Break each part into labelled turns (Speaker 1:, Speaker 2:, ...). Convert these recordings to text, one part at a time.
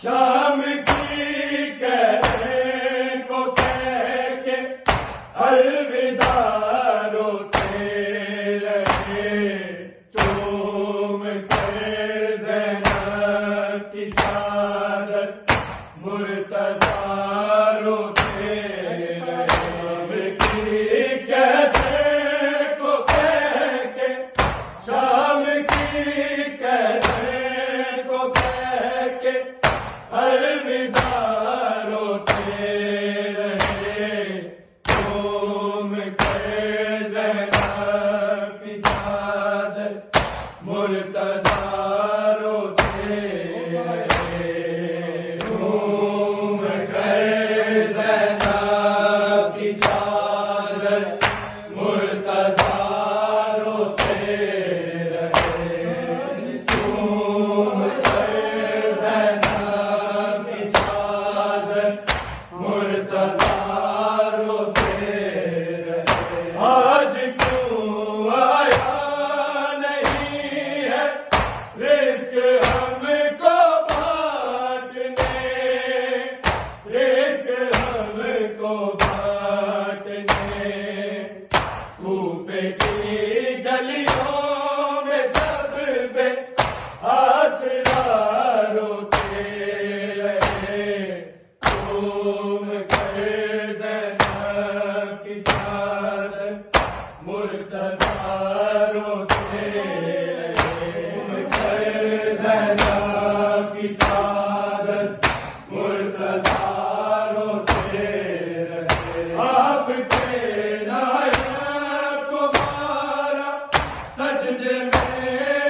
Speaker 1: شام کی کہنے کو کہہ کے الوداع روتے رہے، چوم کر زینب کی چادر مرتضیٰ روتے رہے۔ شام کی کہنے کو کہہ کے، شام کی کہنے کو کہہ کے الوداع روتے رہے، چوم کر زینب کی چادر مرتضیٰ روتے رہے، چوم کر زینب کی چادر مرتضیٰ روتے رہے، چوم کر زینب کی چادر مرتضیٰ روتے رہے۔ آج کیوں آیا نہیں ہے رزق ہم کو بانٹنے، رزق ہم کو بانٹنے، کوفے کی گلیوں میں سب بے آسرا روتے رہے، چوم کر زینب کی چادر مرتضیٰ روتے رہے، چوم کر زینب کی چادر مرتضیٰ روتے رہے۔ آپ کے نائب کو مارا سجدے میں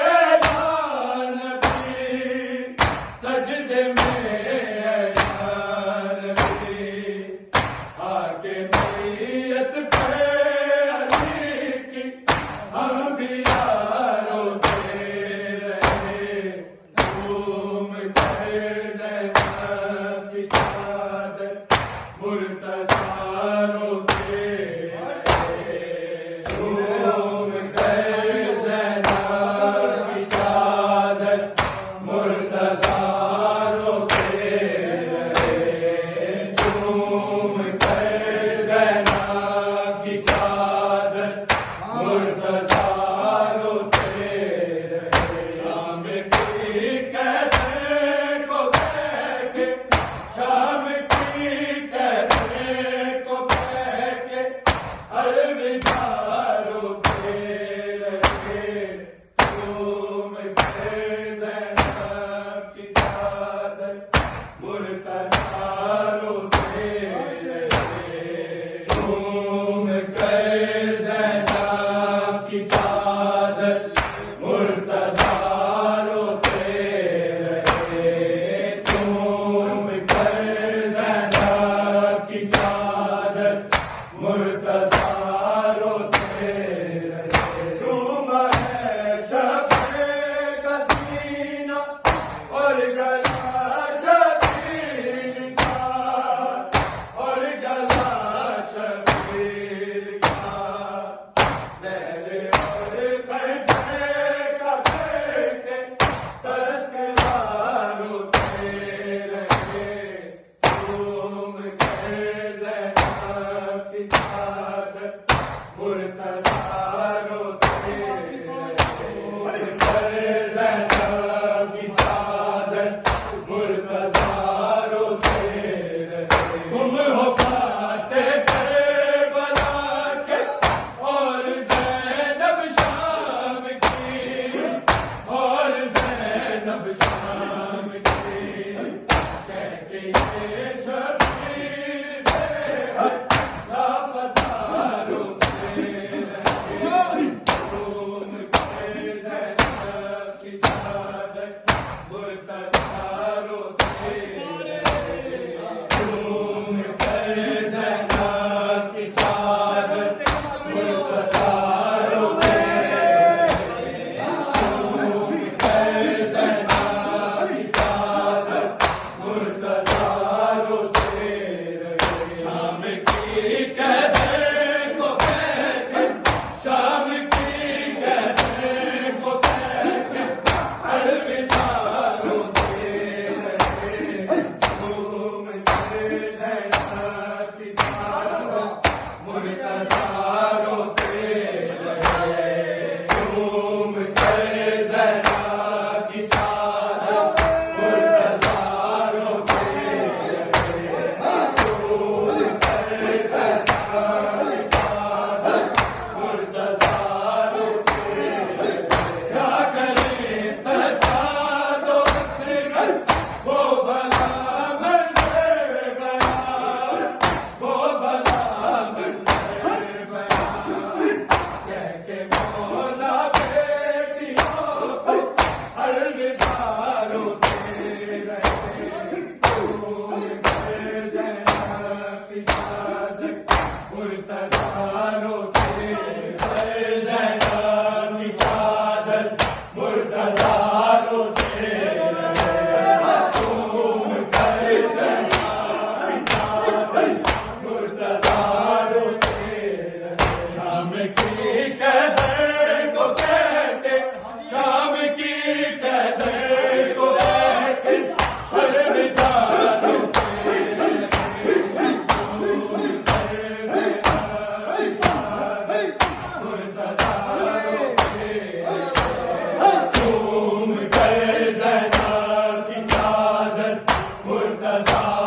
Speaker 1: یا نبی، سجدے میں یا نبی، آکے میت پہ علی کی انبیاء روتے رہے، چوم کر زینب کی چادر مرتضیٰ روتے رہے، چوم کر زینب کی چادر مرتضیٰ روتے مرتضیٰ